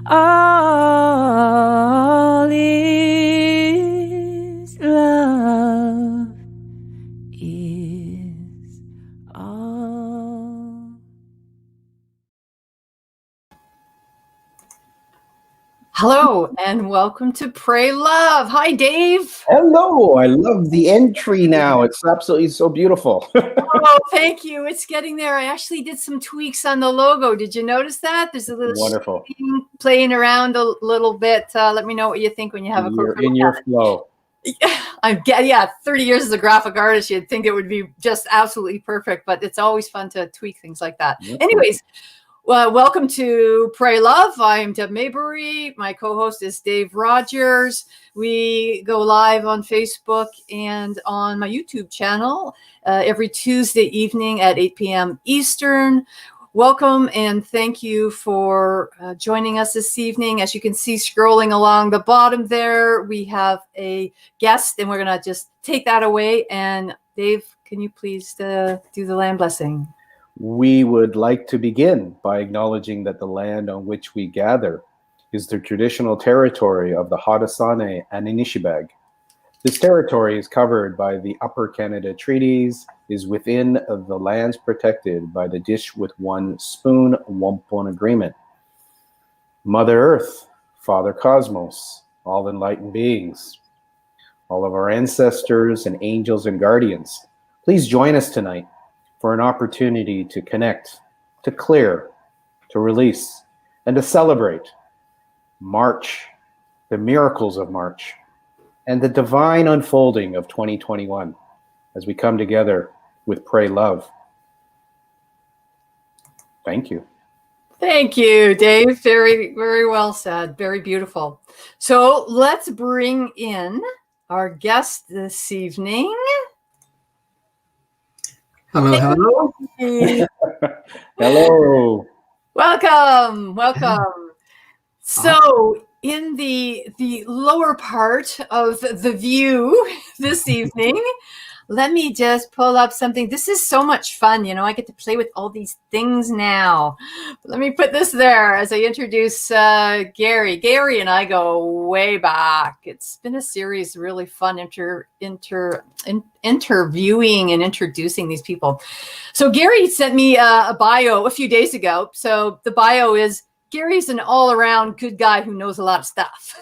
All is love is all. Hello and welcome to Pray Love. Hi, Dave. Hello. I love the entry now. It's absolutely so beautiful. Oh, thank you. It's getting there. I actually did some tweaks on the logo. Did you notice that? There's a little Wonderful playing around a little bit. Let me know what you think when you have a quick in your flow. Yeah, 30 years as a graphic artist, you'd think it would be just absolutely perfect, but it's always fun to tweak things like that. Yep. Anyways, welcome to Pray Love. I'm Deb Maybury. My co-host is Dave Rogers. We go live on Facebook and on my YouTube channel every Tuesday evening at 8 p.m. Eastern. Welcome and thank you for joining us this evening. As you can see, scrolling along the bottom there, we have a guest, and we're going to just take that away. And Dave, can you please do the land blessing? We would like to begin by acknowledging that the land on which we gather is the traditional territory of the Haudenosaunee and Anishinaabeg. This territory is covered by the Upper Canada Treaties, is within the lands protected by the Dish with One Spoon Wampum Agreement. Mother Earth, Father Cosmos, all enlightened beings, all of our ancestors and angels and guardians, please join us tonight for an opportunity to connect, to clear, to release, and to celebrate March, the miracles of March, and the divine unfolding of 2021 as we come together with Pray Love. Thank you. Thank you, Dave. Very, very well said. Very beautiful. So let's bring in our guest this evening. Hello, hello. Hello. Welcome. So in the lower part of the view this evening, let me just pull up something. This is so much fun. You know, I get to play with all these things now. Let me put this there as I introduce Garry. Garry and I go way back. It's been a series of really fun interviewing and introducing these people. So Garry sent me a bio a few days ago. So the bio is, Gary's an all-around good guy who knows a lot of stuff.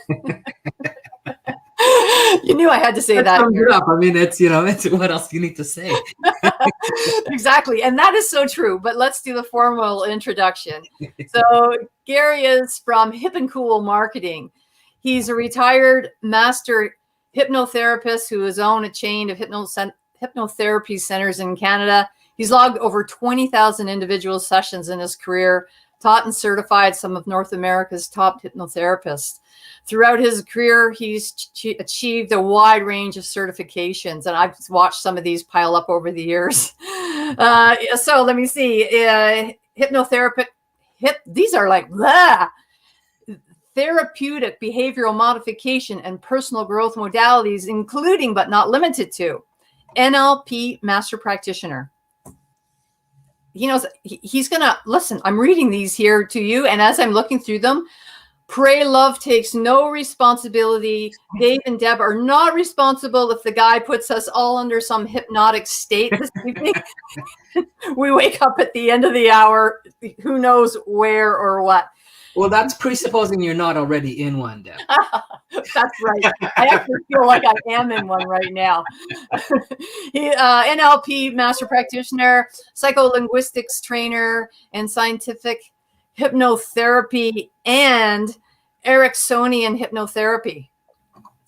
You knew I had to say that. Sums it up. I mean, it's what else do you need to say? Exactly. And that is so true. But let's do the formal introduction. So Garry is from Hip and Cool Marketing. He's a retired master hypnotherapist who has owned a chain of hypnotherapy centers in Canada. He's logged over 20,000 individual sessions in his career, taught and certified some of North America's top hypnotherapists. Throughout his career, he's achieved a wide range of certifications, and I've watched some of these pile up over the years. So let me see. These are like therapeutic behavioral modification and personal growth modalities, including but not limited to NLP master practitioner. He knows he's going to listen. I'm reading these here to you, and as I'm looking through them, Pray Love takes no responsibility. Dave and Deb are not responsible if the guy puts us all under some hypnotic state this evening. We wake up at the end of the hour, who knows where or what. Well, that's presupposing you're not already in one, Deb. That's right. I actually feel like I am in one right now. NLP master practitioner, psycholinguistics trainer, and scientific hypnotherapy and Ericksonian hypnotherapy.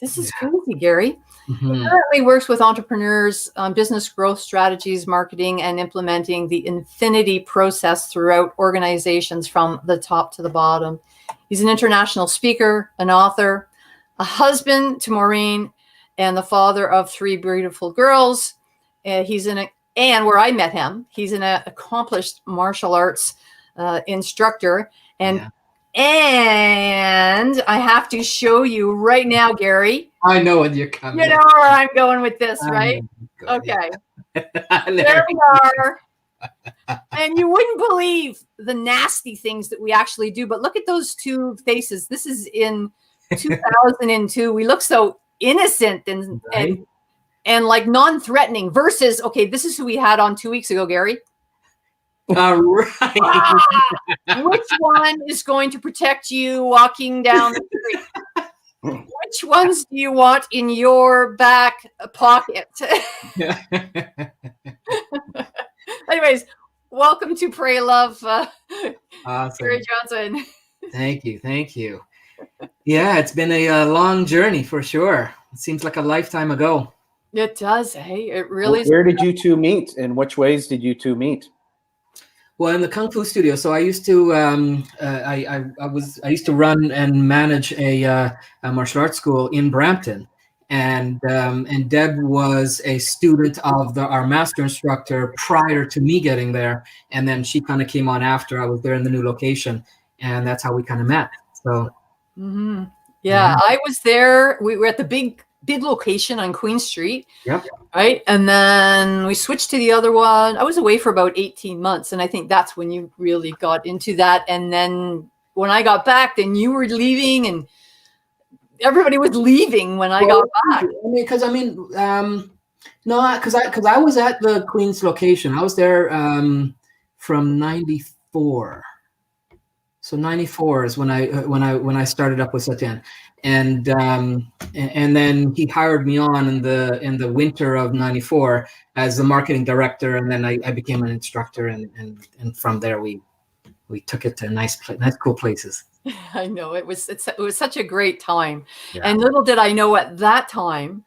This is crazy, Garry. Mm-hmm. He currently works with entrepreneurs on business growth strategies, marketing, and implementing the infinity process throughout organizations from the top to the bottom. He's an international speaker, an author, a husband to Maureen, and the father of 3 beautiful girls. And where I met him, he's an accomplished martial arts instructor, and I have to show you right now, Garry. I know what you're coming. You know where I'm going with this, right? Okay. There we are. And you wouldn't believe the nasty things that we actually do. But look at those two faces. This is in 2002. We look so innocent Right? and like non-threatening versus, okay, this is who we had on 2 weeks ago, Garry. Right. Which one is going to protect you walking down the street? Which ones do you want in your back pocket? Anyways, welcome to Pray Love, Awesome. Garry Johnson. Thank you. Thank you. Yeah, it's been a long journey for sure. It seems like a lifetime ago. It does. Hey, it really is. Where did you two meet? In which ways did you two meet? Well, in the Kung Fu studio. So I used to I used to run and manage a martial arts school in Brampton, and Deb was a student of our master instructor prior to me getting there, and then she kind of came on after I was there in the new location, and that's how we kind of met. So yeah, I was there. We were at the big location on Queen Street. Yep. Right. And then we switched to the other one. I was away for about 18 months. And I think that's when you really got into that. And then when I got back, then you were leaving and everybody was leaving when I got back. No, because I was at the Queen's location. I was there from 94. So 94 is when I started up with Satyan, and then he hired me on in the winter of 94 as the marketing director, and then I became an instructor, and from there we took it to nice cool places. I know it was such a great time, Yeah. and little did I know at that time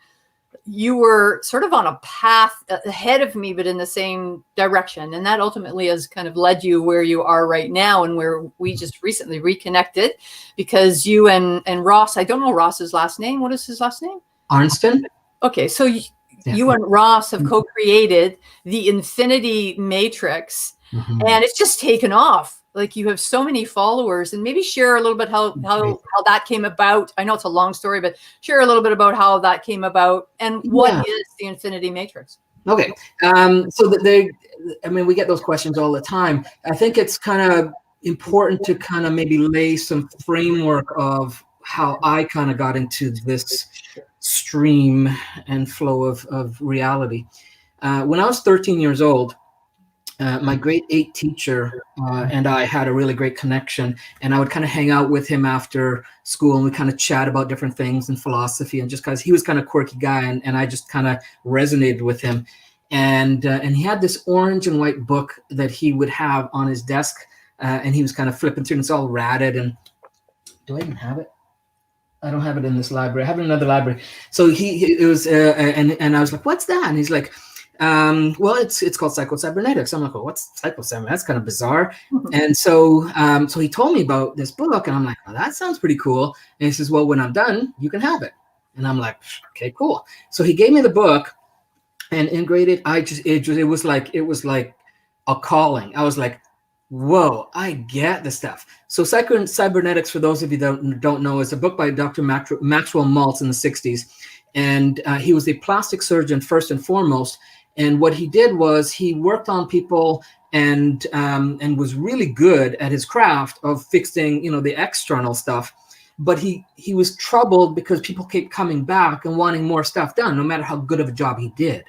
you were sort of on a path ahead of me, but in the same direction. And that ultimately has kind of led you where you are right now, and where we just recently reconnected because you and Ross, I don't know Ross's last name. What is his last name? Arnston. Okay. So you and Ross have co-created the Infinity Matrix, and it's just taken off. Like, you have so many followers, and maybe share a little bit how that came about. I know it's a long story, but share a little bit about how that came about and what is the Infinity Matrix. Okay. So we get those questions all the time. I think it's kind of important to kind of maybe lay some framework of how I kind of got into this stream and flow of reality. When I was 13 years old, my grade 8 teacher and I had a really great connection, and I would kind of hang out with him after school, and we kind of chat about different things and philosophy, and just because he was kind of quirky guy, and I just kind of resonated with him. And he had this orange and white book that he would have on his desk, and he was kind of flipping through, and it's all ratted. And do I even have it? I don't have it in this library. I have it in another library. So it was, and I was like, "What's that?" And he's like, well, it's called Cybernetics. I'm like, well, what's Cybernetics? That's kind of bizarre. And so he told me about this book, and I'm like, well, that sounds pretty cool. And he says, well, when I'm done, you can have it. And I'm like, okay, cool. So he gave me the book, and in grade 8, it was like a calling. I was like, whoa, I get the stuff. So Cybernetics, for those of you that don't know, is a book by Dr. Maxwell Maltz in the 60s. And he was a plastic surgeon first and foremost. And what he did was he worked on people and was really good at his craft of fixing, the external stuff. But he was troubled because people kept coming back and wanting more stuff done, no matter how good of a job he did.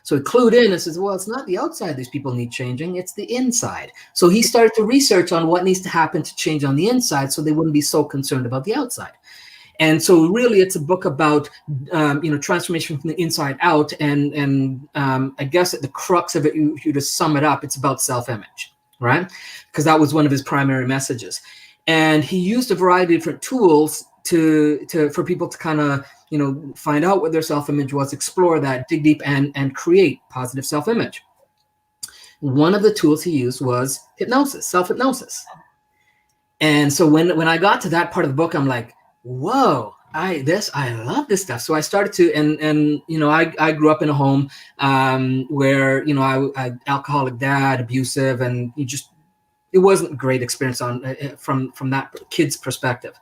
So he clued in and says, well, it's not the outside these people need changing, it's the inside. So he started to research on what needs to happen to change on the inside so they wouldn't be so concerned about the outside. And so really it's a book about, transformation from the inside out. And I guess at the crux of it, if you just sum it up, it's about self-image, right? Because that was one of his primary messages. And he used a variety of different tools for people to kind of, find out what their self-image was, explore that, dig deep, and create positive self-image. One of the tools he used was hypnosis, self-hypnosis. And so when I got to that part of the book, I'm like, whoa, I love this stuff. So I started to, and I grew up in a home where, I alcoholic dad, abusive, and it wasn't a great experience from that kid's perspective.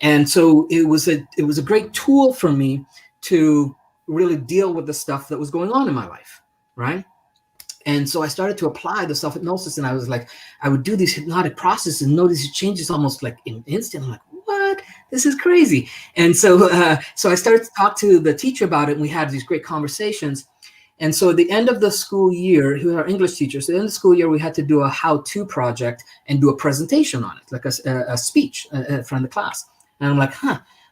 And so it was a great tool for me to really deal with the stuff that was going on in my life, right? And so I started to apply the self-hypnosis, and I was like, I would do these hypnotic processes and notice these changes almost like in an instant. I'm like, what? This is crazy. And so so I started to talk to the teacher about it, and we had these great conversations. And so at the end of the school year, who are English teachers, at the end of the school year, we had to do a how-to project and do a presentation on it, like a speech in front of the class. And I'm like,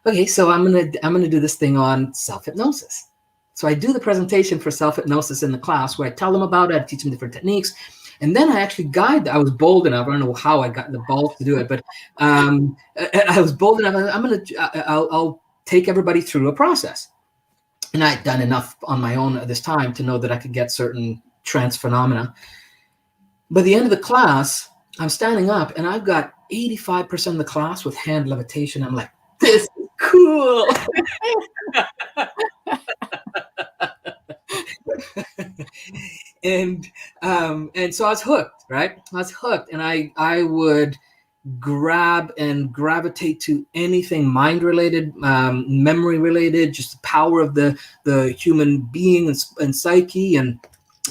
okay, so I'm gonna do this thing on self-hypnosis. So I do the presentation for self-hypnosis in the class where I tell them about it, I teach them different techniques. And then I actually I was bold enough, I don't know how I got the balls to do it, but I was bold enough, I'll take everybody through a process. And I had done enough on my own at this time to know that I could get certain trance phenomena. By the end of the class, I'm standing up and I've got 85% of the class with hand levitation. I'm like, this is cool. And so I was hooked, right? I was hooked, and I would grab and gravitate to anything mind related, memory related, just the power of the human being and psyche, and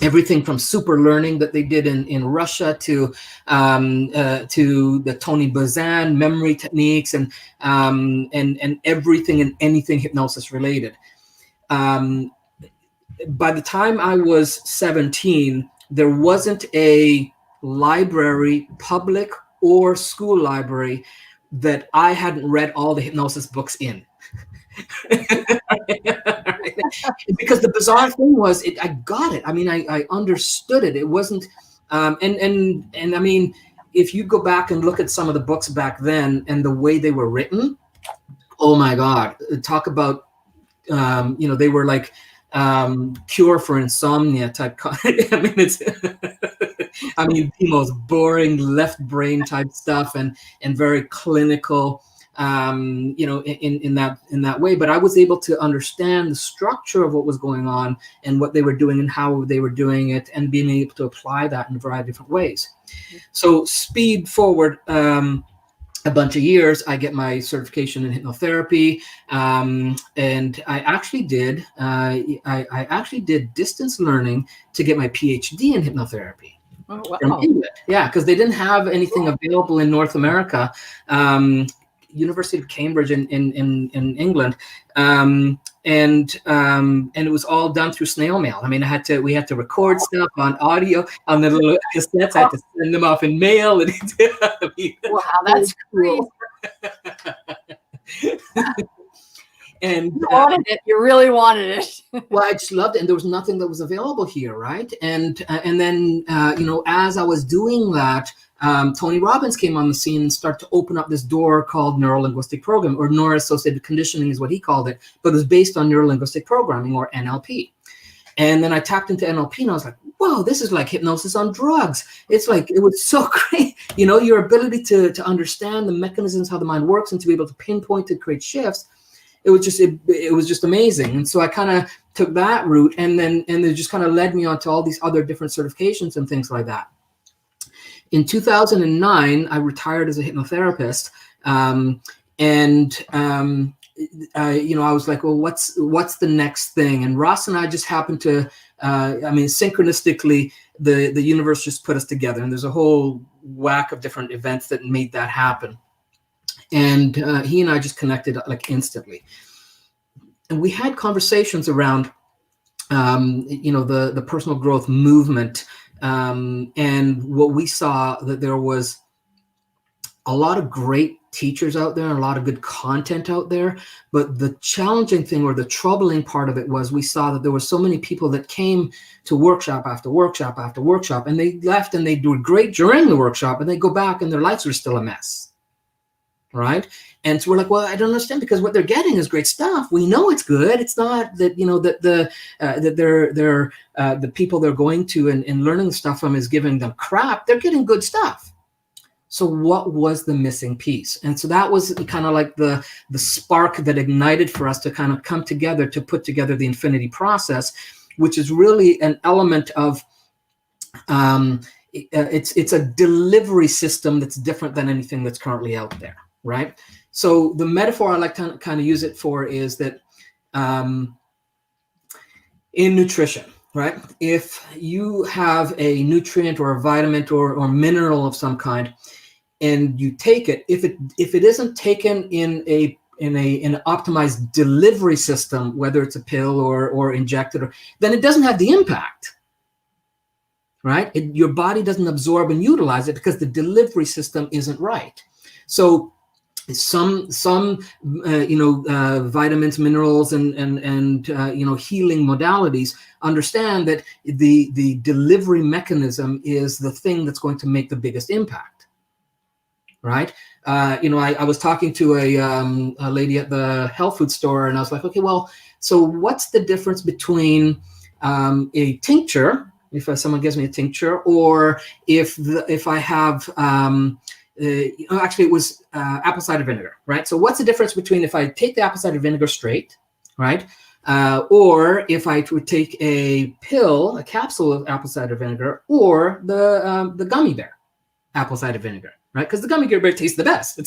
everything from super learning that they did in Russia to the Tony Buzan memory techniques, and everything and anything hypnosis related. By the time I was 17, there wasn't a library, public or school library, that I hadn't read all the hypnosis books in. Because the bizarre thing was, I got it. I mean, I understood it. It wasn't, and I mean, if you go back and look at some of the books back then and the way they were written, oh my God, talk about, they were like, cure for insomnia type. I mean, it's, the most boring left brain type stuff, and very clinical, in that way. But I was able to understand the structure of what was going on and what they were doing and how they were doing it, and being able to apply that in a variety of different ways. So speed forward a bunch of years, I get my certification in hypnotherapy, and I actually did distance learning to get my PhD in hypnotherapy. Oh, wow. From England. Yeah, because they didn't have anything available in North America. University of Cambridge in England, and it was all done through snail mail. I mean, we had to record stuff on audio on the little cassettes. I had to send them off in mail. And wow, that's cool. And you wanted it. You really wanted it. Well, I just loved it, and there was nothing that was available here, right? And then as I was doing that, Tony Robbins came on the scene and started to open up this door called neuro-linguistic programming, or neuro-associated conditioning is what he called it, but it was based on neuro-linguistic programming, or NLP. And then I tapped into NLP, and I was like, whoa, this is like hypnosis on drugs. It's like, it was so great. Your ability to understand the mechanisms, how the mind works, and to be able to pinpoint to create shifts. It was just amazing. And so I kind of took that route, and it just kind of led me on to all these other different certifications and things like that. In 2009, I retired as a hypnotherapist, I was like, well, what's the next thing? And Ross and I just happened to, synchronistically, the universe just put us together, and there's a whole whack of different events that made that happen. And he and I just connected like instantly, and we had conversations around, the personal growth movement. And what we saw, that there was a lot of great teachers out there and a lot of good content out there. But the challenging thing, or the troubling part of it, was we saw that there were so many people that came to workshop after workshop after workshop, and they left and they do great during the workshop, and they go back and their lives are still a mess. Right. And so we're like, well, I don't understand, because what they're getting is great stuff. We know it's good. It's not that, the people they're going to and learning stuff from is giving them crap. They're getting good stuff. So what was the missing piece? And so that was kind of like the spark that ignited for us to kind of come together to put together the Infinity process, which is really an element of, it's a delivery system that's different than anything that's currently out there. Right. So the metaphor I like to kind of use it for is that in nutrition, right? If you have a nutrient or a vitamin or mineral of some kind, and you take it, if it isn't taken in an optimized delivery system, whether it's a pill or injected, then it doesn't have the impact, right? Your body doesn't absorb and utilize it because the delivery system isn't right. So some vitamins, minerals, and healing modalities understand that the delivery mechanism is the thing that's going to make the biggest impact, right? I was talking to a lady at the health food store, and I was like, okay, well, so what's the difference between a tincture, if someone gives me a tincture, or if I have actually it was apple cider vinegar, right? So what's the difference between if I take the apple cider vinegar straight, right, or if I would take a pill, a capsule of apple cider vinegar, or the gummy bear apple cider vinegar, right? Because the gummy bear tastes the best.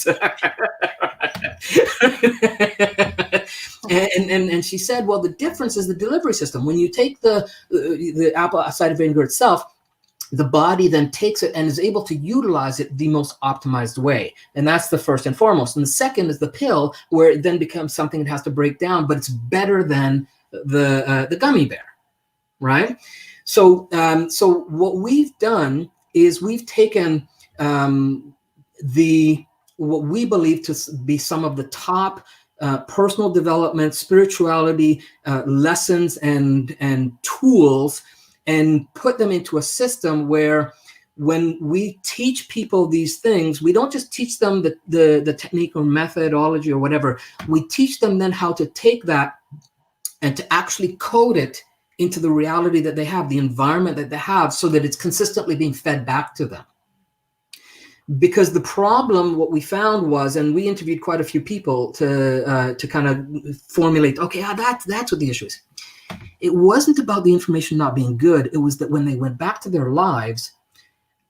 And she said, well, the difference is the delivery system. When you take the apple cider vinegar itself, the body then takes it and is able to utilize it the most optimized way. And that's the first and foremost. And the second is the pill, where it then becomes something that has to break down, but it's better than the gummy bear, right? So what we've done is we've taken what we believe to be some of the top personal development, spirituality lessons and tools, and put them into a system where when we teach people these things, we don't just teach them the technique or methodology or whatever. We teach them then how to take that and to actually code it into the reality that they have, the environment that they have, so that it's consistently being fed back to them. Because the problem, what we found was, and we interviewed quite a few people to kind of formulate, okay, that's what the issue is. It wasn't about the information not being good. It was that when they went back to their lives,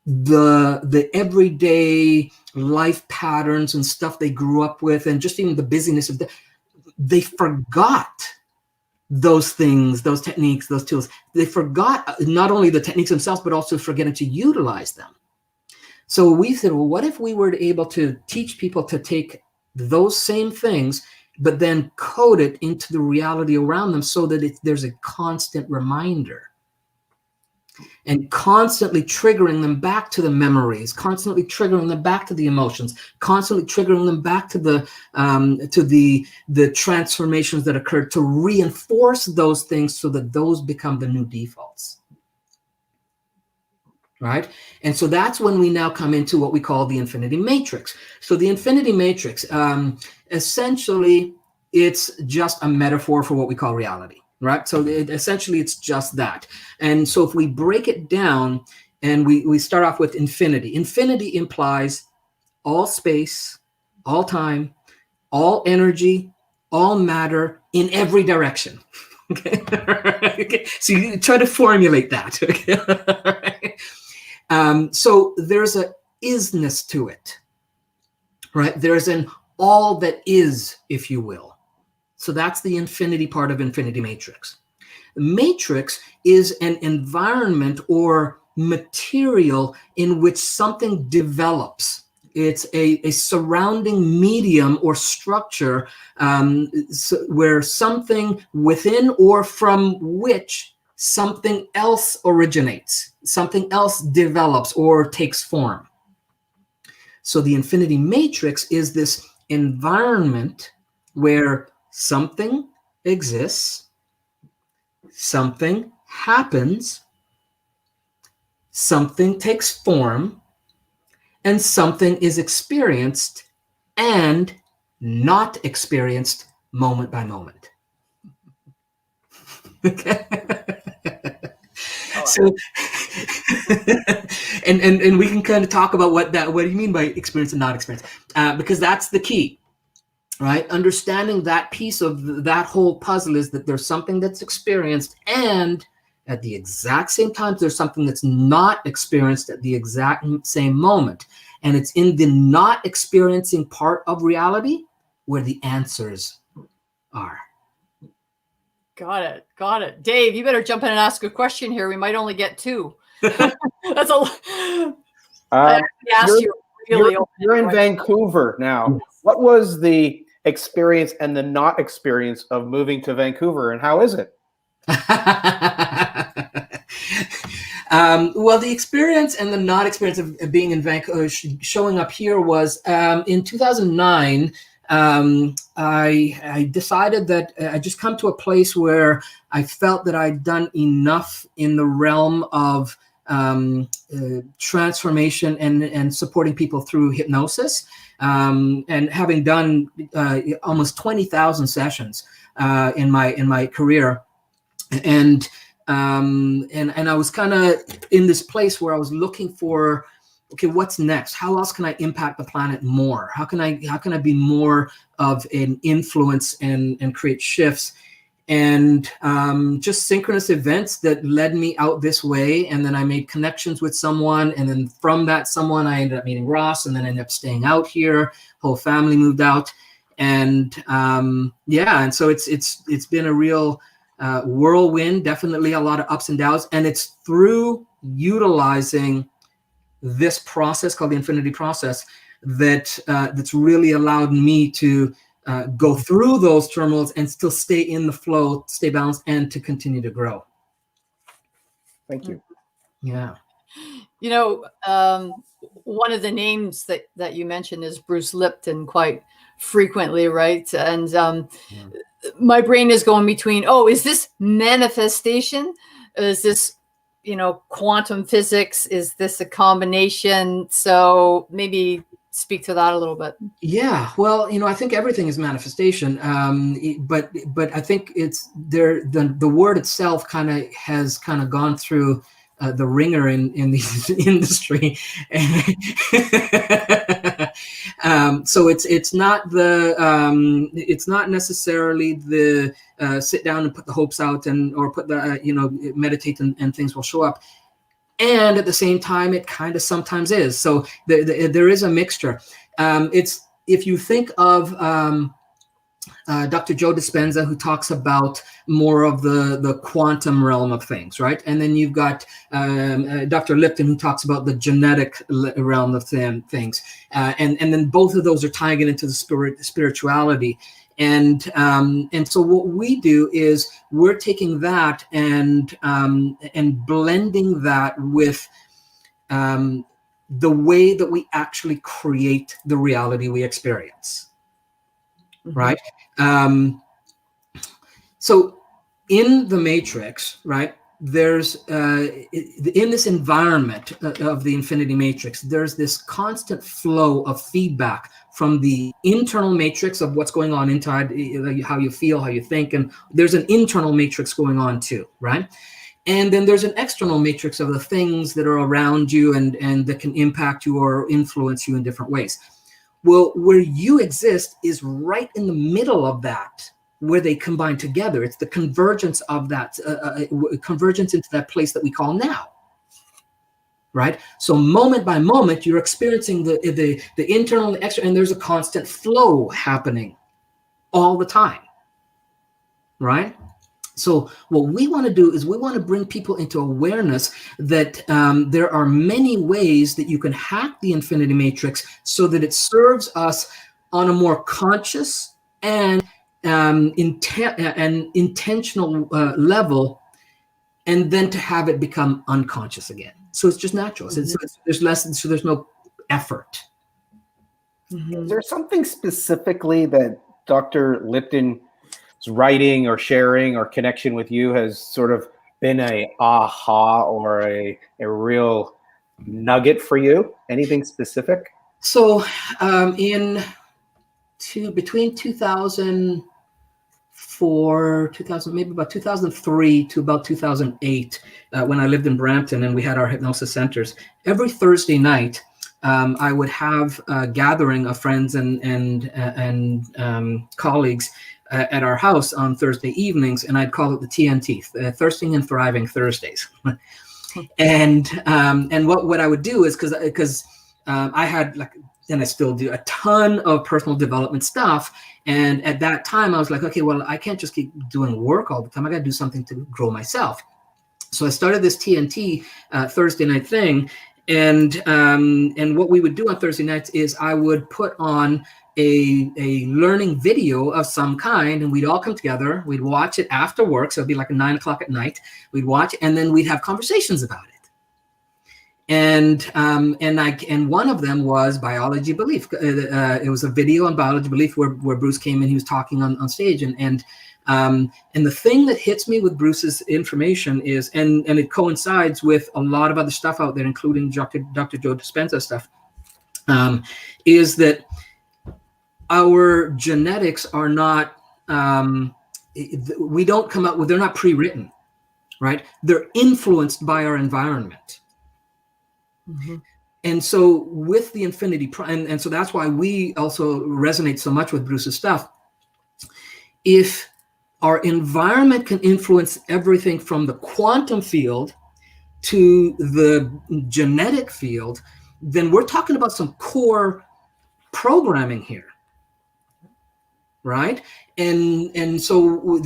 the everyday life patterns and stuff they grew up with, and just even the busyness of they forgot those things, those techniques, those tools. They forgot not only the techniques themselves, but also forgetting to utilize them. So we said, well, what if we were able to teach people to take those same things, but then code it into the reality around them, so that there's a constant reminder, and constantly triggering them back to the memories, constantly triggering them back to the emotions, constantly triggering them back to the transformations that occurred, to reinforce those things so that those become the new defaults. Right? And so that's when we now come into what we call the infinity matrix. So the infinity matrix, essentially, it's just a metaphor for what we call reality, right? So essentially, it's just that. And so if we break it down and we start off with infinity, infinity implies all space, all time, all energy, all matter in every direction. Okay. Okay. So you try to formulate that. Okay. So there's a isness to it, right? There's an all that is, if you will. So that's the infinity part of infinity matrix. The matrix is an environment or material in which something develops. It's a surrounding medium or structure where something within or from which something else originates, something else develops or takes form. So the infinity matrix is this environment where something exists, something happens, something takes form, and something is experienced and not experienced moment by moment. Okay. So, and we can kind of talk about what do you mean by experience and not experience? Because that's the key, right? Understanding that piece of that whole puzzle is that there's something that's experienced, and at the exact same time, there's something that's not experienced at the exact same moment. And it's in the not experiencing part of reality where the answers are. Got it. Got it. Dave, you better jump in and ask a question here. We might only get two. That's a. I actually asked you really. You're in Vancouver now. What was the experience and the not experience of moving to Vancouver, and how is it? Well, the experience and the not experience of being in Vancouver, showing up here, was in 2009. I decided that I just come to a place where I felt that I'd done enough in the realm of transformation and supporting people through hypnosis, and having done almost 20,000 sessions in my career, and I was kind of in this place where I was looking for, okay, what's next? How else can I impact the planet more? How can I be more of an influence and create shifts? And just synchronous events that led me out this way. And then I made connections with someone. And then from that someone, I ended up meeting Ross, and then I ended up staying out here. Whole family moved out. And and so it's been a real whirlwind, definitely a lot of ups and downs. And it's through utilizing this process called the infinity process that's really allowed me to go through those turmoils and still stay in the flow, stay balanced, and to continue to grow. Thank you. Yeah. You know, one of the names that you mentioned is Bruce Lipton quite frequently, right? And my brain is going between, is this manifestation? Is this, quantum physics? Is this a combination? So maybe speak to that a little bit. Yeah, well, I think everything is manifestation, but I think it's there. The word itself has gone through the ringer in the industry, so it's not it's not necessarily the sit down and put the hopes out or put the meditate and things will show up. And at the same time, it kind of sometimes is. So there is a mixture. It's, if you think of Dr. Joe Dispenza, who talks about more of the quantum realm of things, right? And then you've got Dr. Lipton, who talks about the genetic realm of things. And then both of those are tying it into the spirituality. And so what we do is we're taking that and blending that with the way that we actually create the reality we experience, right? So in the Matrix, right, there's in this environment of the infinity matrix, there's this constant flow of feedback from the internal matrix of what's going on inside, how you feel, how you think, and there's an internal matrix going on too, right? And then there's an external matrix of the things that are around you and that can impact you or influence you in different ways. Well, where you exist is right in the middle of that, where they combine together. It's the convergence of that, convergence into that place that we call now, right? So moment by moment, you're experiencing the internal and the external, and there's a constant flow happening all the time, right? So what we want to do is we want to bring people into awareness that there are many ways that you can hack the infinity matrix so that it serves us on a more conscious and intentional level, and then to have it become unconscious again. So it's just natural. There's less, so there's no effort. Is there something specifically that Dr. Lipton's writing or sharing or connection with you has sort of been a aha or a real nugget for you? Anything specific? So between 2004, maybe about 2003 to about 2008, when I lived in Brampton and we had our hypnosis centers, every Thursday night, I would have a gathering of friends and colleagues at our house on Thursday evenings, and I'd call it the TNT, Thirsting and Thriving Thursdays. And what I would do is because I had like and I still do a ton of personal development stuff. And at that time, I was like, okay, well, I can't just keep doing work all the time. I got to do something to grow myself. So I started this TNT Thursday night thing. And what we would do on Thursday nights is I would put on a learning video of some kind, and we'd all come together. We'd watch it after work. So it'd be like 9 o'clock at night. We'd watch, and then we'd have conversations about it. And one of them was biology belief. It was a video on biology belief where Bruce came and he was talking on stage. And the thing that hits me with Bruce's information is, and it coincides with a lot of other stuff out there, including Dr. Joe Dispenza stuff, is that our genetics are not, we don't come up with, they're not pre-written, right? They're influenced by our environment. Mm-hmm. And so with the infinity, and so that's why we also resonate so much with Bruce's stuff. If our environment can influence everything from the quantum field to the genetic field, then we're talking about some core programming here, right? And so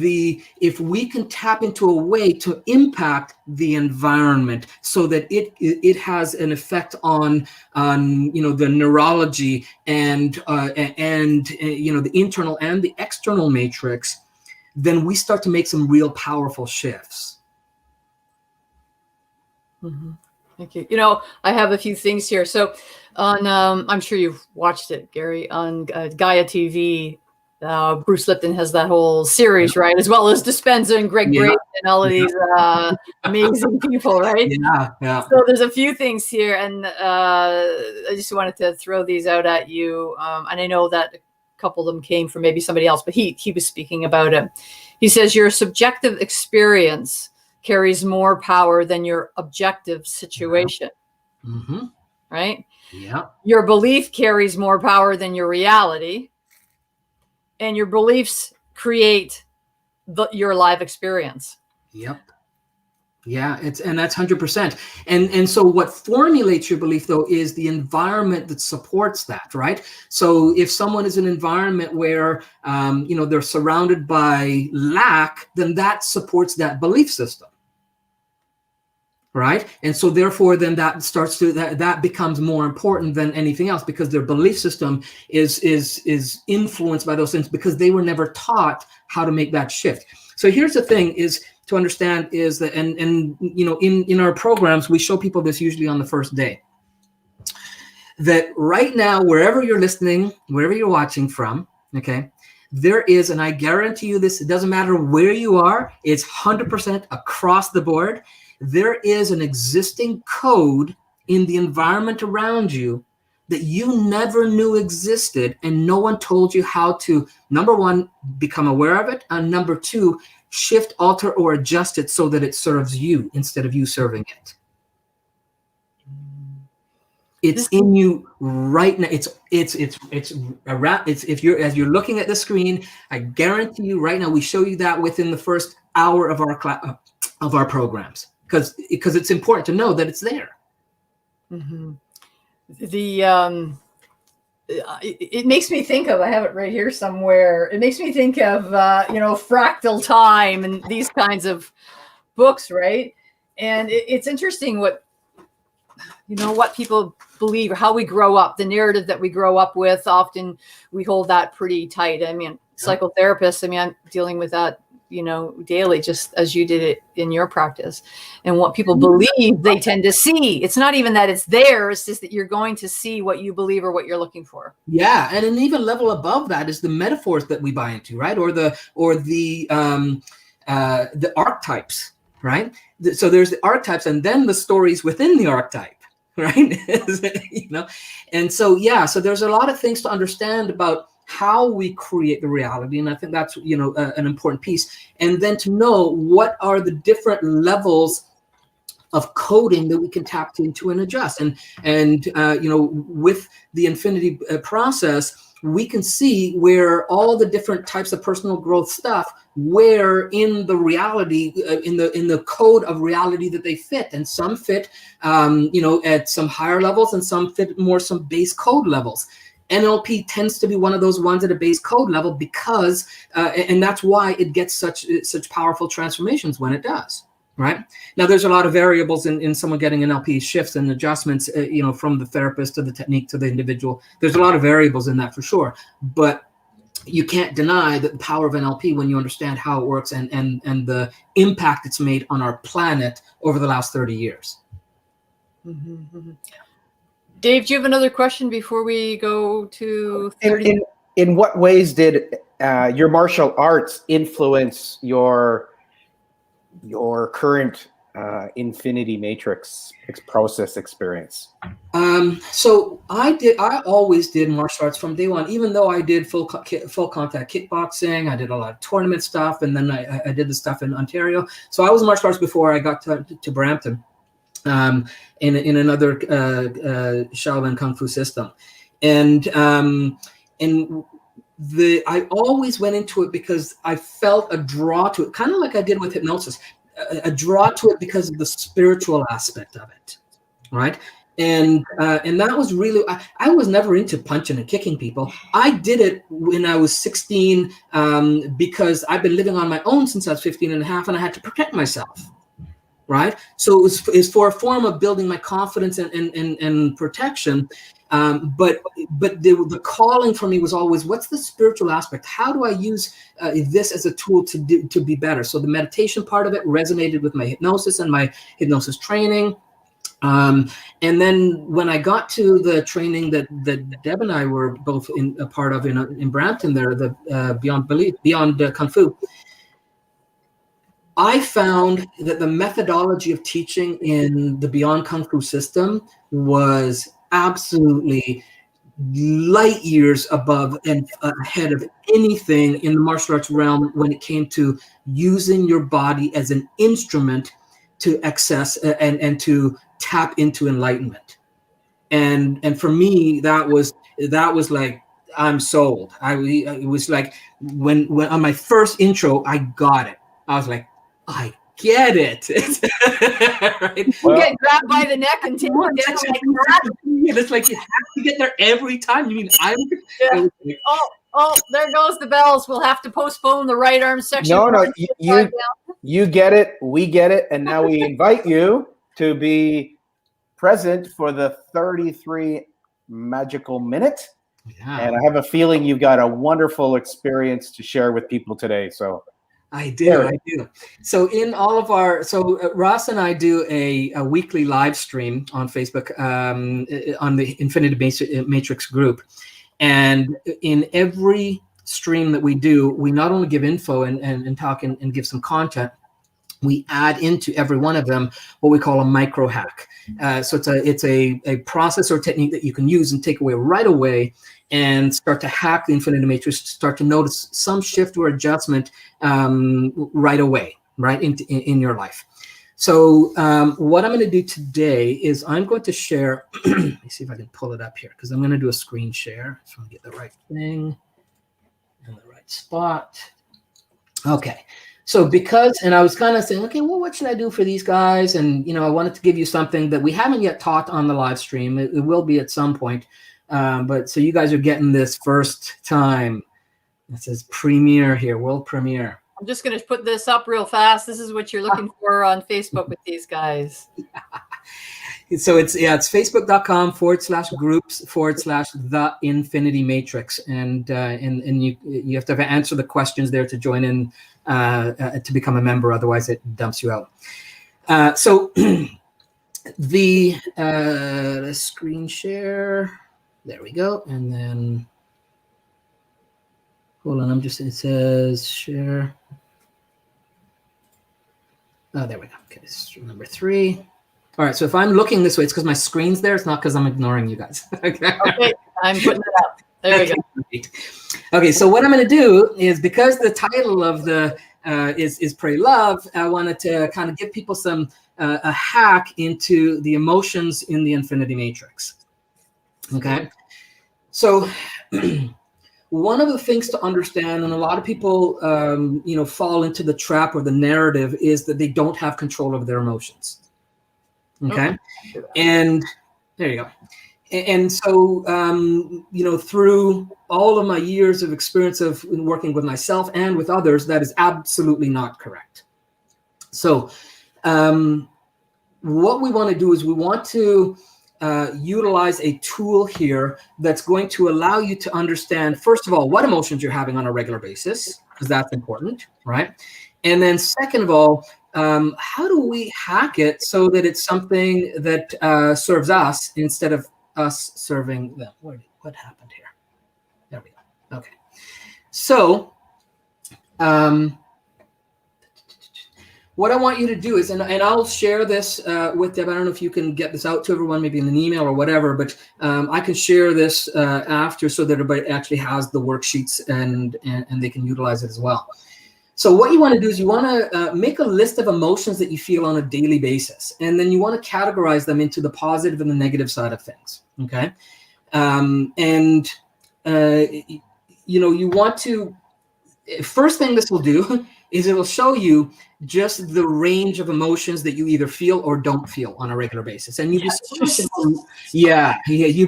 if we can tap into a way to impact the environment so that it has an effect on the neurology and the internal and the external matrix, then we start to make some real powerful shifts. Mm-hmm. Thank you. I have a few things here. So on, I'm sure you've watched it, Garry, on Gaia TV. Bruce Lipton has that whole series, right? As well as Dispenza and Greg Brady and all of these amazing people, right? Yeah. So there's a few things here, and I just wanted to throw these out at you. And I know that a couple of them came from maybe somebody else, but he was speaking about it. He says, your subjective experience carries more power than your objective situation, mm-hmm. right? Yeah. Your belief carries more power than your reality. And your beliefs create your live experience. Yep. Yeah, and that's 100%. And so what formulates your belief, though, is the environment that supports that, right? So if someone is in an environment where they're surrounded by lack, then that supports that belief system. Right. And so therefore, then that becomes more important than anything else, because their belief system is influenced by those things, because they were never taught how to make that shift. So here's the thing is to understand is that, and in our programs, we show people this usually on the first day, that right now, wherever you're listening, wherever you're watching from, okay, there is, and I guarantee you this, it doesn't matter where you are, it's 100% across the board. There is an existing code in the environment around you that you never knew existed, and no one told you how to, number one, become aware of it, and number two, shift, alter, or adjust it so that it serves you instead of you serving it. It's in you right now. It's if you're, as you're looking at the screen, I guarantee you right now, we show you that within the first hour of our programs. Because it's important to know that it's there. Mm-hmm. It makes me think of, I have it right here somewhere. It makes me think of Fractal Time and these kinds of books, right? And it's interesting what people believe, or how we grow up, the narrative that we grow up with. Often we hold that pretty tight. I mean, psychotherapists, I'm dealing with that daily, just as you did it in your practice. And what people believe, they tend to see. It's not even that it's there, it's just that you're going to see what you believe or what you're looking for. Yeah, and an even level above that is the metaphors that we buy into, right? Or the archetypes, right? So there's the archetypes, and then the stories within the archetype, right? And so so there's a lot of things to understand about how we create the reality, and I think that's an important piece. And then to know what are the different levels of coding that we can tap into and adjust. And with the infinity process, we can see where all the different types of personal growth stuff, where in the reality, in the code of reality that they fit. And some fit, at some higher levels, and some fit more some base code levels. NLP tends to be one of those ones at a base code level because, and that's why it gets such powerful transformations when it does. Right now, there's a lot of variables in someone getting NLP shifts and adjustments, from the therapist to the technique to the individual. There's a lot of variables in that for sure, but you can't deny the power of NLP when you understand how it works and the impact it's made on our planet over the last 30 years. Mm-hmm. Dave, do you have another question before we go to 30? In what ways did your martial arts influence your current Infinity Matrix process experience? So I always did martial arts from day one, even though I did full contact kickboxing. I did a lot of tournament stuff, and then I did the stuff in Ontario. So I was martial arts before I got to Brampton, in another Shaolin Kung Fu system, and I always went into it because I felt a draw to it, kind of like I did with hypnosis, a draw to it because of the spiritual aspect of it, right? And that was really, I was never into punching and kicking people. I did it when I was 16 because I've been living on my own since I was 15 and a half, and I had to protect myself, right? So it was for a form of building my confidence and protection. But the calling for me was always, what's the spiritual aspect? How do I use this as a tool to be better? So the meditation part of it resonated with my hypnosis and my hypnosis training. And then when I got to the training that Deb and I were both a part of in Brampton, there, the Beyond Kung Fu, I found that the methodology of teaching in the Beyond Kung Fu system was absolutely light years above and ahead of anything in the martial arts realm when it came to using your body as an instrument to access and to tap into enlightenment. And for me, that was like, I'm sold. It was like when on my first intro, I got it. I was like, I get it. Right? You get grabbed by the neck and taken down like that. It's like you have to get there every time. You mean Yeah. Oh, there goes the bells. We'll have to postpone the right arm section. No, you get it. We get it. And now we invite you to be present for the 33 magical minute. Yeah. And I have a feeling you've got a wonderful experience to share with people today. So I do. So in all of Ross and I do a weekly live stream on Facebook on the Infinity Matrix group. And in every stream that we do, we not only give info and talk and give some content, we add into every one of them what we call a micro hack. So it's a process or technique that you can use and take away right away and start to hack the Infinity Matrix, start to notice some shift or adjustment right away, right in your life. So what I'm going to do today is I'm going to share, let me see if I can pull it up here, because I'm going to do a screen share. So I'm going to get the right thing in the right spot. Okay. So and I was kind of saying, okay, well, what should I do for these guys? And, I wanted to give you something that we haven't yet taught on the live stream. It will be at some point. But so you guys are getting this first time. It says premiere here, world premiere. I'm just going to put this up real fast. This is what you're looking for on Facebook with these guys. So it's facebook.com/groups/the Infinity Matrix. And you have to answer the questions there to join in to become a member. Otherwise it dumps you out. So the screen share, there we go. And then hold on, it says share. Oh, there we go. Okay, this is number 3. All right, so if I'm looking this way, it's because my screen's there. It's not because I'm ignoring you guys. Okay, I'm putting it up. There we go. Okay, so what I'm going to do is, because the title of the is Pray Love, I wanted to kind of give people some a hack into the emotions in the Infinity Matrix. Okay, so one of the things to understand, and a lot of people, fall into the trap or the narrative, is that they don't have control over their emotions. Okay. And there you go. And so, through all of my years of experience of working with myself and with others, that is absolutely not correct. So what we want to do is we want to utilize a tool here that's going to allow you to understand, first of all, what emotions you're having on a regular basis, because that's important, right? And then second of all, how do we hack it so that it's something that serves us instead of us serving them? What happened here? There we go. Okay. So what I want you to do is, and I'll share this with Deb. I don't know if you can get this out to everyone, maybe in an email or whatever, but I can share this after so that everybody actually has the worksheets and they can utilize it as well. So what you want to do is you want to make a list of emotions that you feel on a daily basis, and then you want to categorize them into the positive and the negative side of things. Okay, you want to. First thing this will do is it will show you just the range of emotions that you either feel or don't feel on a regular basis, and you'd be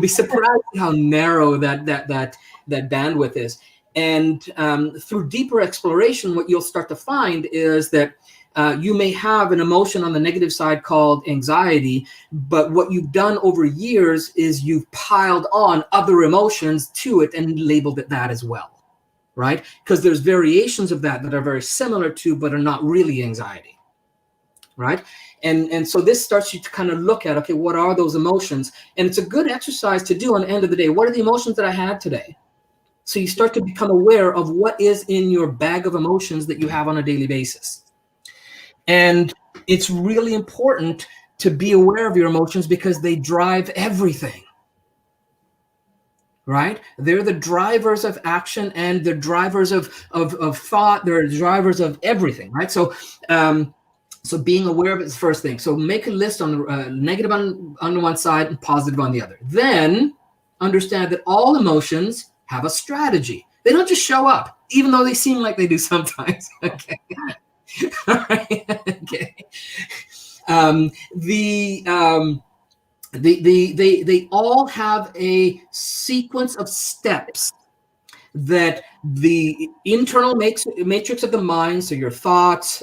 surprised how narrow that bandwidth is. And through deeper exploration, what you'll start to find is that you may have an emotion on the negative side called anxiety, but what you've done over years is you've piled on other emotions to it and labeled it that as well. Right? Because there's variations of that are very similar to, but are not really anxiety, right? And so this starts you to kind of look at, okay, what are those emotions? And it's a good exercise to do on the end of the day. What are the emotions that I had today? So you start to become aware of what is in your bag of emotions that you have on a daily basis. And it's really important to be aware of your emotions because they drive everything. Right? They're the drivers of action and the drivers of thought. They're drivers of everything, right? So so being aware of it is the first thing. So make a list on negative on one side and positive on the other. Then understand that all emotions have a strategy. They don't just show up, even though they seem like they do sometimes. Okay. All right. Okay. They all have a sequence of steps that the internal matrix of the mind, so your thoughts,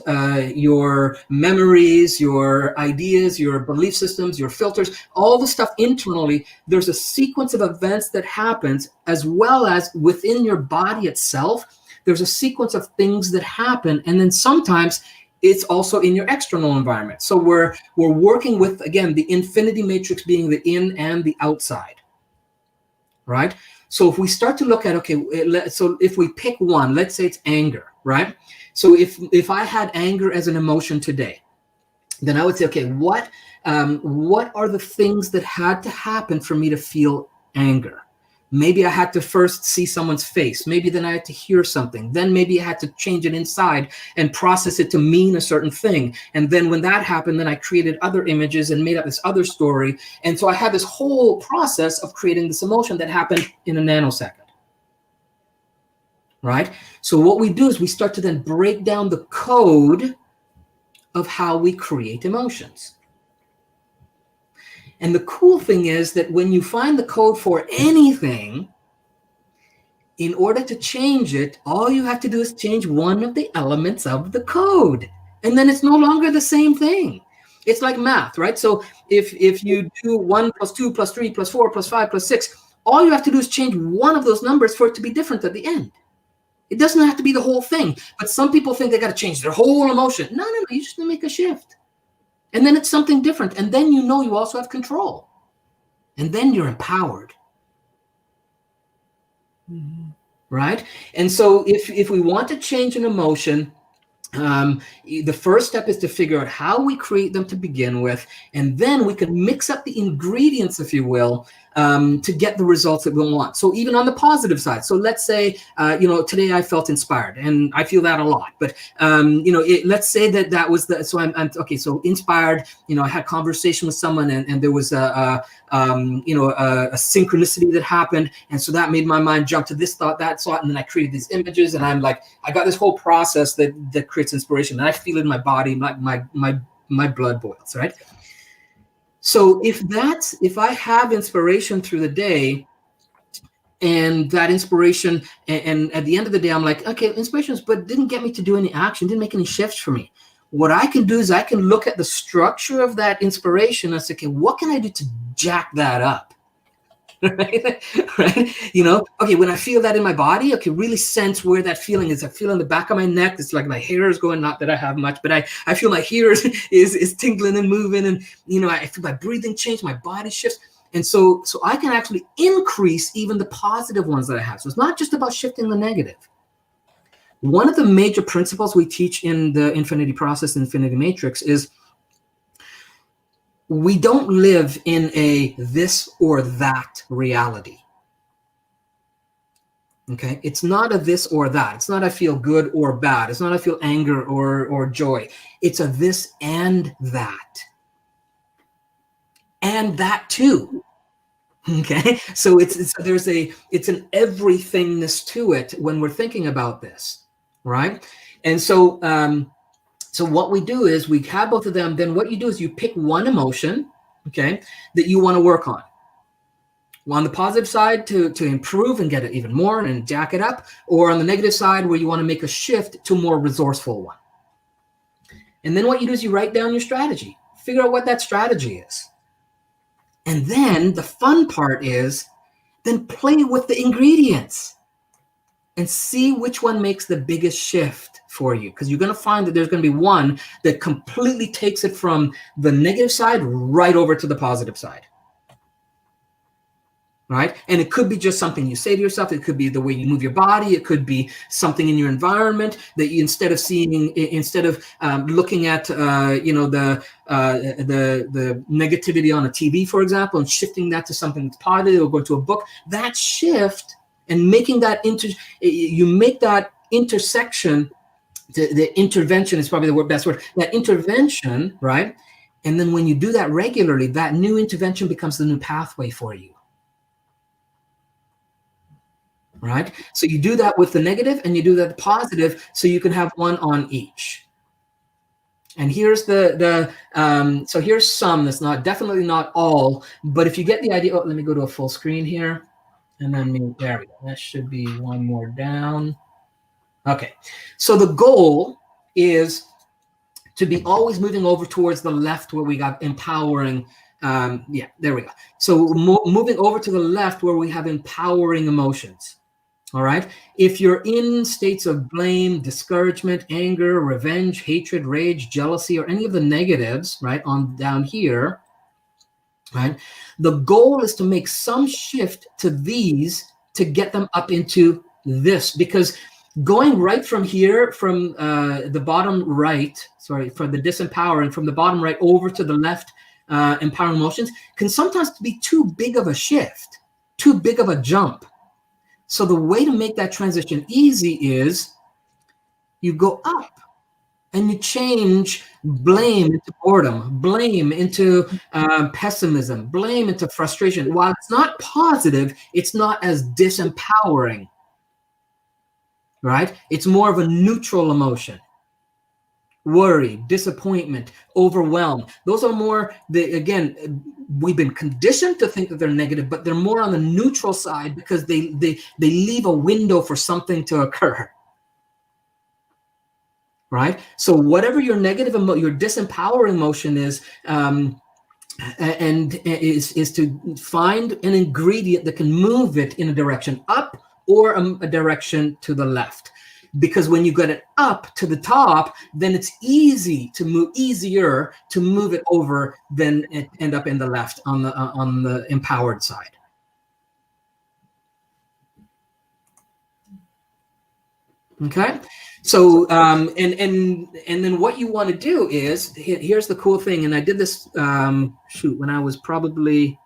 your memories, your ideas, your belief systems, your filters, all the stuff internally, there's a sequence of events that happens, as well as within your body itself, there's a sequence of things that happen. And then sometimes it's also in your external environment. So we're working with, again, the infinity matrix being the in and the outside, right? So if we start to look at, okay, so if we pick one, let's say it's anger, right? So if I had anger as an emotion today, then I would say, okay, what are the things that had to happen for me to feel anger? Maybe I had to first see someone's face. Maybe then I had to hear something. Then maybe I had to change it inside and process it to mean a certain thing. And then when that happened, then I created other images and made up this other story. And so I had this whole process of creating this emotion that happened in a nanosecond. Right? So what we do is we start to then break down the code of how we create emotions. And the cool thing is that when you find the code for anything, in order to change it, all you have to do is change one of the elements of the code. And then it's no longer the same thing. It's like math, right? So if you do 1 + 2 + 3 + 4 + 5 + 6, all you have to do is change one of those numbers for it to be different at the end. It doesn't have to be the whole thing. But some people think they got to change their whole emotion. No, you just make a shift. And then it's something different. And then you know you also have control. And then you're empowered. Mm-hmm. Right? And so if we want to change an emotion, the first step is to figure out how we create them to begin with. And then we can mix up the ingredients, if you will, to get the results that we want. So even on the positive side, so let's say, today I felt inspired, and I feel that a lot, but, let's say that was so I'm okay. So inspired, I had a conversation with someone, and there was a synchronicity that happened. And so that made my mind jump to this thought, that thought, and then I created these images, and I'm like, I got this whole process that creates inspiration, and I feel it in my body, my blood boils, right? So if I have inspiration through the day, and that inspiration, and at the end of the day, I'm like, okay, inspirations, but didn't get me to do any action, didn't make any shifts for me. What I can do is I can look at the structure of that inspiration and say, okay, what can I do to jack that up? Right? Okay, when I feel that in my body, okay, really sense where that feeling is. I feel in the back of my neck, it's like my hair is going, not that I have much, but I feel my hair is tingling and moving, and I feel my breathing change, my body shifts. And so I can actually increase even the positive ones that I have. So it's not just about shifting the negative. One of the major principles we teach in the Infinity Process, Infinity Matrix, is we don't live in a this or that reality. Okay, it's not a this or that. It's not I feel good or bad. It's not I feel anger or joy. It's a this and that. And that too. Okay, so it's an everythingness to it when we're thinking about this, right? And so so what we do is we have both of them. Then what you do is you pick one emotion, okay, that you want to work on. On the positive side to improve and get it even more and jack it up, or on the negative side where you want to make a shift to a more resourceful one. And then what you do is you write down your strategy, figure out what that strategy is. And then the fun part is then play with the ingredients and see which one makes the biggest shift for you. Because you're going to find that there's going to be one that completely takes it from the negative side right over to the positive side. Right? And it could be just something you say to yourself. It could be the way you move your body. It could be something in your environment that you, instead of looking at the negativity on a TV, for example, and shifting that to something that's positive, or going to a book, that shift and making that you make that intersection. The intervention is probably the best word. That intervention, right? And then when you do that regularly, that new intervention becomes the new pathway for you. Right? So you do that with the negative and you do that positive, so you can have one on each. And here's so here's some, that's definitely not all, but if you get the idea, let me go to a full screen here. And then there we go. That should be one more down. Okay. So the goal is to be always moving over towards the left where we got empowering. Yeah, there we go. So moving over to the left where we have empowering emotions. All right. If you're in states of blame, discouragement, anger, revenge, hatred, rage, jealousy, or any of the negatives, right, on down here, right, the goal is to make some shift to these to get them up into this, because going right from here, from the bottom right, for the disempowering, from the bottom right over to the left, empowering emotions, can sometimes be too big of a shift, too big of a jump. So the way to make that transition easy is you go up and you change blame into boredom, blame into pessimism, blame into frustration. While it's not positive, it's not as disempowering, right? It's more of a neutral emotion. Worry, disappointment, overwhelm. Those are more, again, we've been conditioned to think that they're negative, but they're more on the neutral side because they leave a window for something to occur. Right? So whatever your negative, your disempowering emotion is, and is to find an ingredient that can move it in a direction up or a direction to the left. Because when you get it up to the top, then it's easier to move it over than it end up in the left on the empowered side. Okay, so and then what you want to do is, here's the cool thing, and I did this when I was probably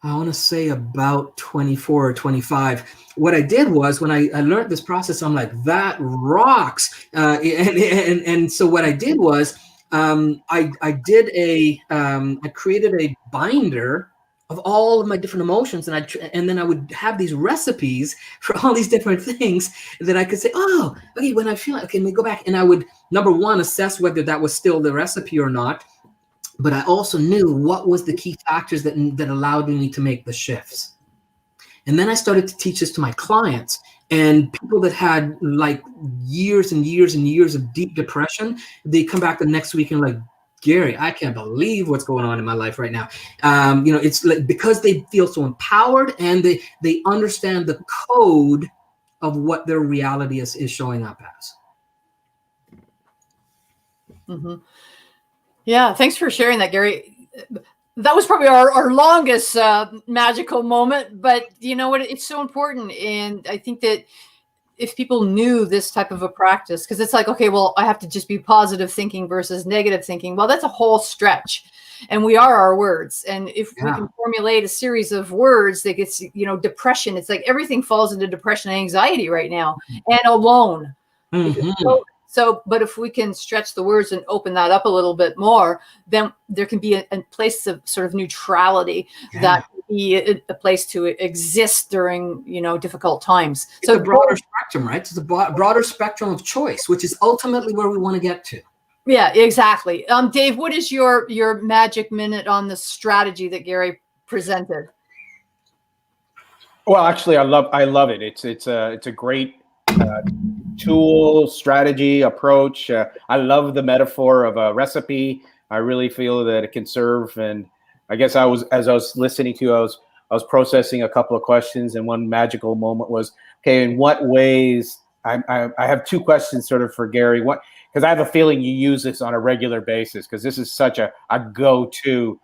I want to say about 24 or 25. What I did was when I learned this process, I'm like, that rocks. And so what I did was I created a binder of all of my different emotions, and then I would have these recipes for all these different things that I could say, oh, okay, when I feel like, okay, let me go back, and I would, number one, assess whether that was still the recipe or not. But I also knew what was the key factors that allowed me to make the shifts. And then I started to teach this to my clients, and people that had like years and years and years of deep depression, they come back the next week and like, Garry, I can't believe what's going on in my life right now. It's like because they feel so empowered and they understand the code of what their reality is showing up as. Mm-hmm. Yeah, thanks for sharing that, Garry. That was probably our longest magical moment, but you know what? It's so important. And I think that if people knew this type of a practice, because it's like, okay, well, I have to just be positive thinking versus negative thinking. Well, that's a whole stretch. And we are our words. And if we can formulate a series of words that gets, depression, it's like everything falls into depression and anxiety right now, and alone. But if we can stretch the words and open that up a little bit more, then there can be a place of sort of neutrality that can be a place to exist during, difficult times. It's a broader spectrum, right? It's a broader spectrum of choice, which is ultimately where we want to get to. Yeah, exactly. Dave, what is your magic minute on the strategy that Garry presented? Well, actually, I love it. It's a great tool, strategy, approach. I love the metaphor of a recipe. I really feel that it can serve. And I guess as I was listening to you, I was processing a couple of questions, and one magical moment was, okay, in what ways? I have two questions sort of for Garry. What, because I have a feeling you use this on a regular basis, because this is such a go-to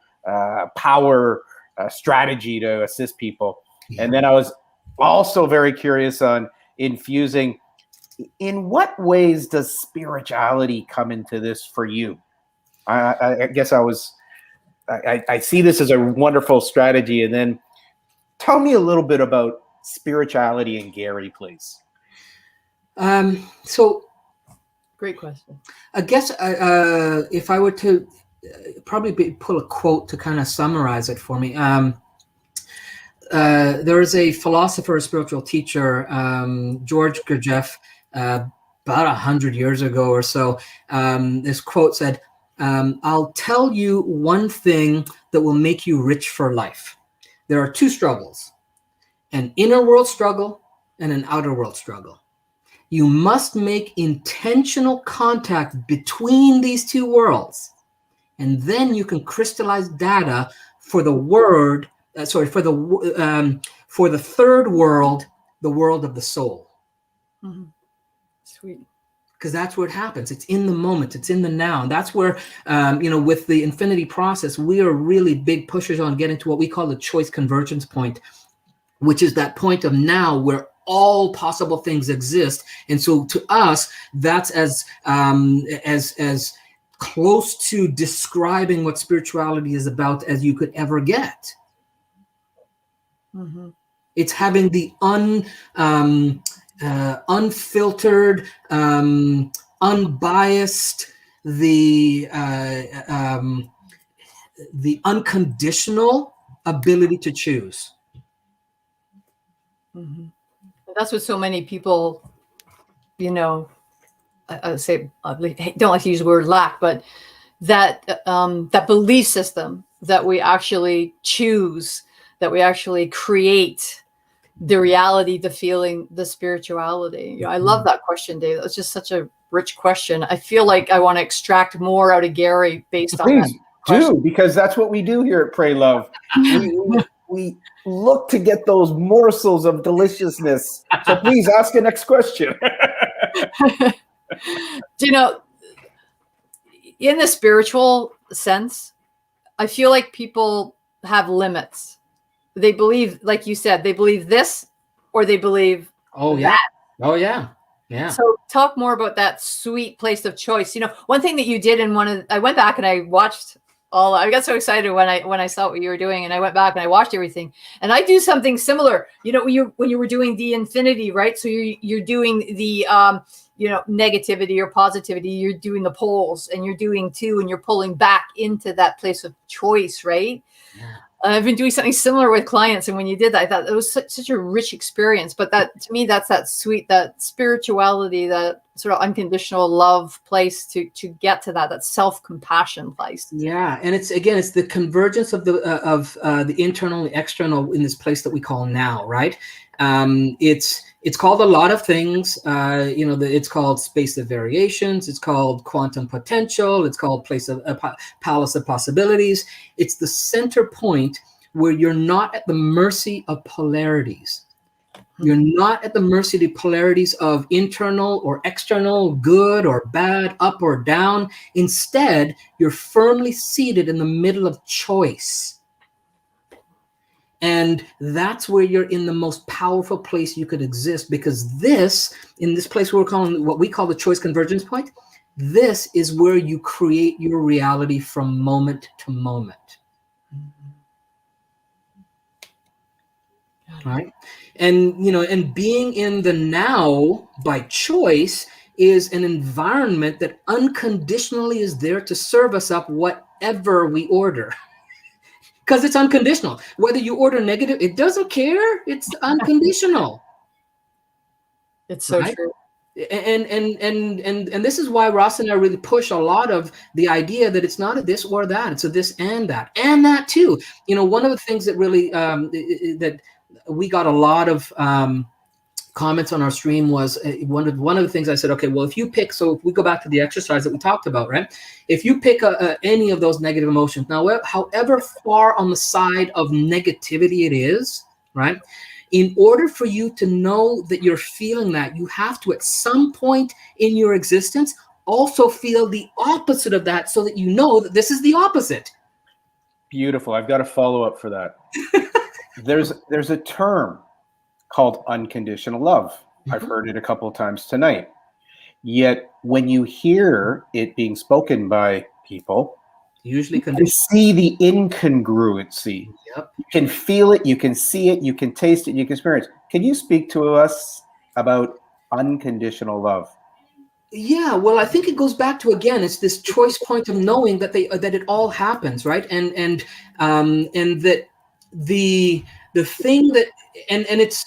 power strategy to assist people. And then I was also very curious on infusing, in what ways does spirituality come into this for you? I guess I see this as a wonderful strategy. And then tell me a little bit about spirituality and Garry, please. So great question. I guess if I were to pull a quote to kind of summarize it for me. There is a philosopher, a spiritual teacher, George Gurdjieff, about 100 years ago or so. This quote said, I'll tell you one thing that will make you rich for life. There are two struggles, an inner world struggle and an outer world struggle. You must make intentional contact between these two worlds, and then you can crystallize data for the for the third world, the world of the soul. Mm-hmm. Sweet. Because that's where it happens. It's in the moment. It's in the now. And that's where, with the infinity process, we are really big pushers on getting to what we call the choice convergence point, which is that point of now where all possible things exist. And so to us, that's as close to describing what spirituality is about as you could ever get. Mm-hmm. It's having the unfiltered, unbiased, the unconditional ability to choose. Mm-hmm. That's what so many people, I say, I don't like to use the word lack, but that belief system that we actually choose, that we actually create the reality, the feeling, the spirituality. I love that question, Dave. That's just such a rich question. I feel like I want to extract more out of Garry based on that. Please do, because that's what we do here at Pray Love. We look to get those morsels of deliciousness. So please ask the next question. In the spiritual sense, I feel like people have limits. They believe, like you said, they believe this or they believe that. Oh, yeah. Yeah. So talk more about that sweet place of choice. One thing that you did in I went back and I watched I got so excited when I saw what you were doing, and I went back and I watched everything. And I do something similar. You know, when you were doing the infinity, right? So you're doing the negativity or positivity. You're doing the poles, and you're doing two, and you're pulling back into that place of choice, right? Yeah. I've been doing something similar with clients, and when you did that, I thought it was such a rich experience. But that, to me, that's that sweet, that spirituality, that sort of unconditional love place to get to that self-compassion place. Yeah, and it's the convergence of the internal and the external in this place that we call now, right? It's called a lot of things. It's called space of variations. It's called quantum potential. It's called palace of possibilities. It's the center point where you're not at the mercy of polarities. You're not at the mercy of the polarities of internal or external, good or bad, up or down. Instead, you're firmly seated in the middle of choice. And that's where you're in the most powerful place you could exist, because in this place we're calling what we call the choice convergence point, this is where you create your reality from moment to moment. Right. And being in the now by choice is an environment that unconditionally is there to serve us up whatever we order. Because it's unconditional. Whether you order negative, it doesn't care. It's unconditional. It's so true. And this is why Ross and I really push a lot of the idea that it's not a this or that, it's a this and that too. One of the things that really that we got a lot of comments on our stream was one of the things I said, okay, well, if we go back to the exercise that we talked about, right? If you pick any of those negative emotions, now, however far on the side of negativity it is, right? In order for you to know that you're feeling that, you have to, at some point in your existence, also feel the opposite of that, so that you know that this is the opposite. Beautiful. I've got a follow-up for that. There's a term called unconditional love. Mm-hmm. I've heard it a couple of times tonight. Yet when you hear it being spoken by people, usually you can see the incongruency. Yep. You can feel it, you can see it, you can taste it, you can experience it. Can you speak to us about unconditional love? Yeah, well, I think it goes back to, again, it's this choice point of knowing that it all happens, right? And that the thing that and it's,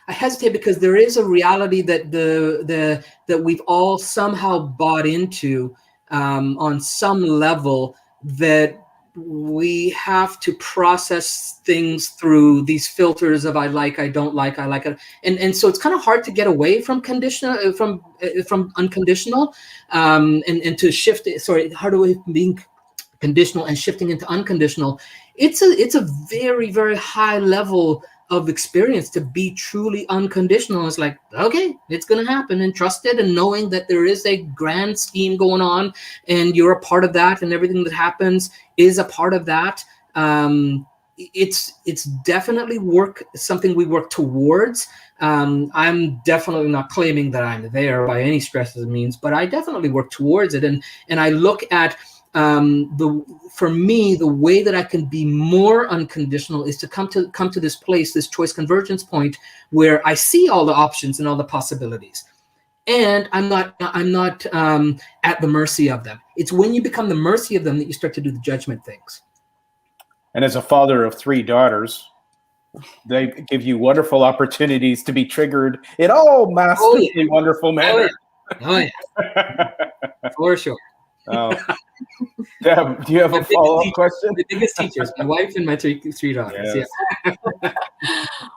I hesitate because there is a reality that that we've all somehow bought into on some level, that we have to process things through these filters of I like, I don't like, I like it, and so it's kind of hard to get away from conditional from unconditional and to shift it. Sorry, hard away from being conditional and shifting into unconditional. It's a very, very high level of experience to be truly unconditional. It's like, okay, it's going to happen, and trust it, and knowing that there is a grand scheme going on and you're a part of that, and everything that happens is a part of that. It's definitely something we work towards. I'm definitely not claiming that I'm there by any stretch of the means, but I definitely work towards it. And I look at for me, the way that I can be more unconditional is to come to this place, this choice convergence point, where I see all the options and all the possibilities, and I'm not at the mercy of them. It's when you become the mercy of them that you start to do the judgment things. And as a father of 3 daughters, they give you wonderful opportunities to be triggered in all masterfully wonderful manner. Oh yeah. For sure. Deb, do you have a follow-up question? The biggest teachers, my wife and my three daughters. Yes. Yeah.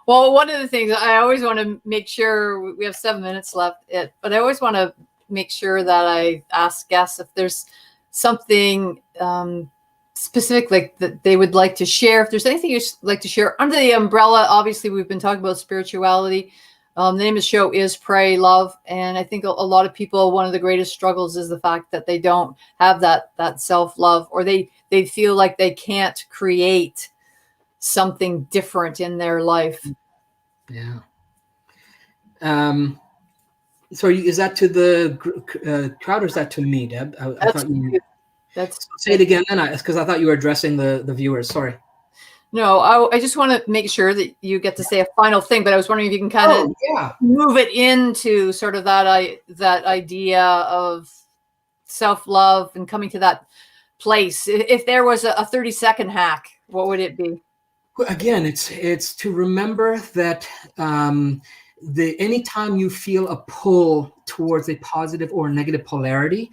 Well, one of the things I always want to make sure, we have 7 minutes left, but I always want to make sure that I ask guests if there's something specific like that they would like to share. If there's anything you'd like to share under the umbrella, obviously we've been talking about spirituality. The name of the show is Pray, Love. And I think a lot of people, one of the greatest struggles is the fact that they don't have that self-love, or they feel like they can't create something different in their life. Yeah. So is that to the crowd, or is that to me, Deb? I thought you... Say it again, then, because I thought you were addressing the viewers. Sorry. No, I just want to make sure that you get to say a final thing, but I was wondering if you can kind of move it into sort of that idea of self-love and coming to that place. If there was a 30-second hack, what would it be? Again, it's to remember that anytime you feel a pull towards a positive or negative polarity,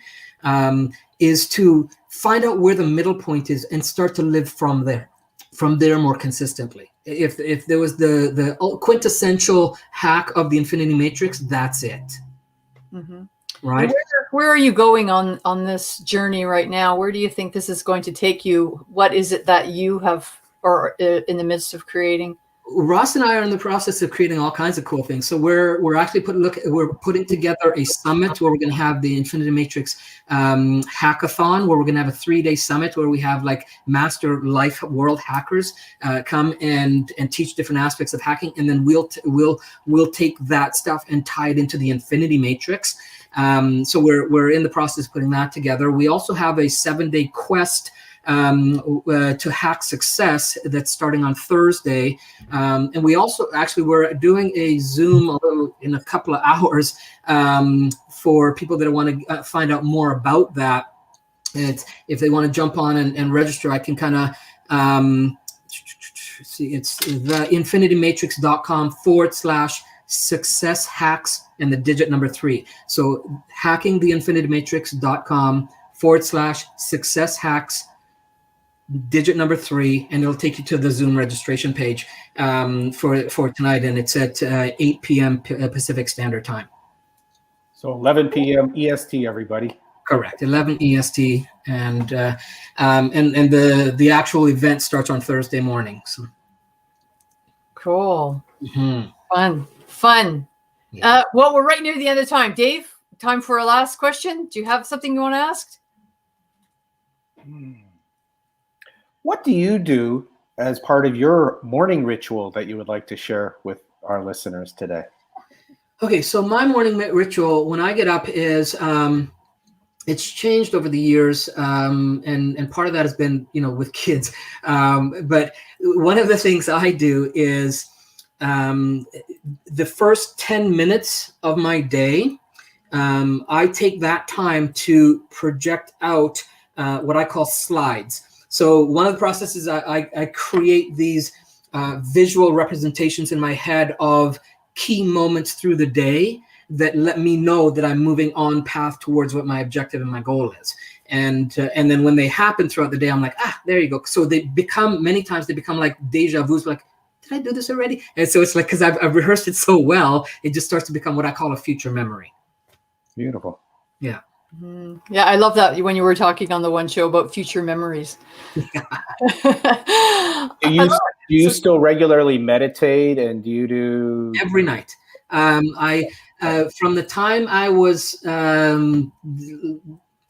is to find out where the middle point is and start to live from there more consistently. If there was the quintessential hack of the Infinity Matrix, that's it. Mm-hmm. Right. Where are you going on this journey right now? Where do you think this is going to take you? What is it that you have or in the midst of creating? Ross and I are in the process of creating all kinds of cool things. So we're actually putting together a summit where we're going to have the Infinity Matrix hackathon, where we're going to have a 3-day summit where we have like master life world hackers come and teach different aspects of hacking, and then we'll take that stuff and tie it into the Infinity Matrix. So we're in the process of putting that together. We also have a 7-day quest to hack success that's starting on Thursday, and we also we're doing a Zoom in a couple of hours for people that want to find out more about that. If they want to jump on and register, I can kind of see. It's the infinitymatrix.com/success hacks and the digit number 3. So hackingtheinfinitymatrix.com/success hacks digit number 3, and it'll take you to the Zoom registration page for tonight, and it's at 8 p.m. Pacific Standard Time. So 11 p.m. EST, everybody. Correct, 11 EST, and the actual event starts on Thursday morning. So cool, fun. Yeah. Well, we're right near the end of time. Dave, time for a last question. Do you have something you want to ask? What do you do as part of your morning ritual that you would like to share with our listeners today? Okay, so my morning ritual when I get up is it's changed over the years, and part of that has been with kids. But one of the things I do is the first 10 minutes of my day, I take that time to project out what I call slides. So one of the processes, I create these visual representations in my head of key moments through the day that let me know that I'm moving on path towards what my objective and my goal is. And then when they happen throughout the day, I'm like, there you go. So many times they become like deja vus, like, did I do this already? And so it's like, because I've rehearsed it so well, it just starts to become what I call a future memory. Beautiful. Yeah. Yeah, I love that when you were talking on the one show about future memories. Do you still regularly meditate, and do you do every night? I from the time I was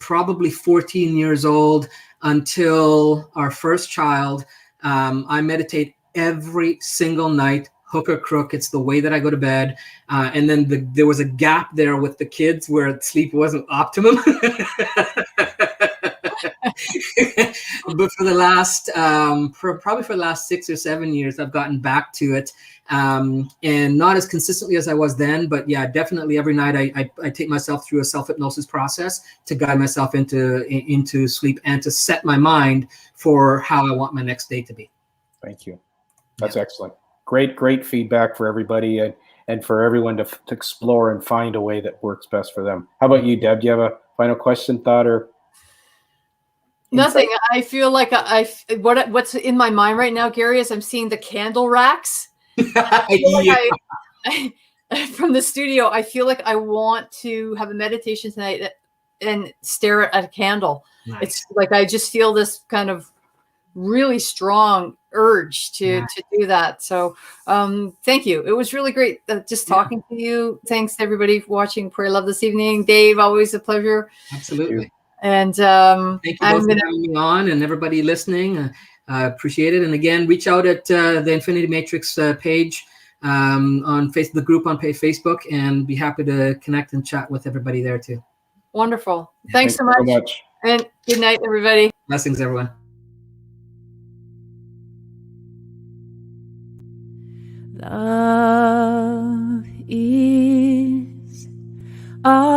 probably 14 years old until our first child, I meditate every single night. Hook or crook, it's the way that I go to bed. And then there was a gap there with the kids where sleep wasn't optimum. But for the last, probably for the last 6 or 7 years, I've gotten back to it. And not as consistently as I was then, but yeah, definitely every night I take myself through a self-hypnosis process to guide myself into sleep and to set my mind for how I want my next day to be. Thank you. That's excellent. Great feedback for everybody and for everyone to explore and find a way that works best for them. How about you, Deb? Do you have a final question, thought, or nothing? insight? I feel like what's in my mind right now, Gary, is I'm seeing the candle racks. From the studio, I feel like I want to have a meditation tonight and stare at a candle. Nice. It's like I just feel this kind of really strong urge to do that. So thank you. It was really great just talking to you. Thanks to everybody for watching Pray Love this evening. Dave, always a pleasure. Absolutely. And thank you both for having me on, and everybody listening. I appreciate it. And again, reach out at the Infinity Matrix page on the group on Facebook, and be happy to connect and chat with everybody there too. Wonderful. Thanks so much. And good night, everybody. Blessings, everyone. Love is all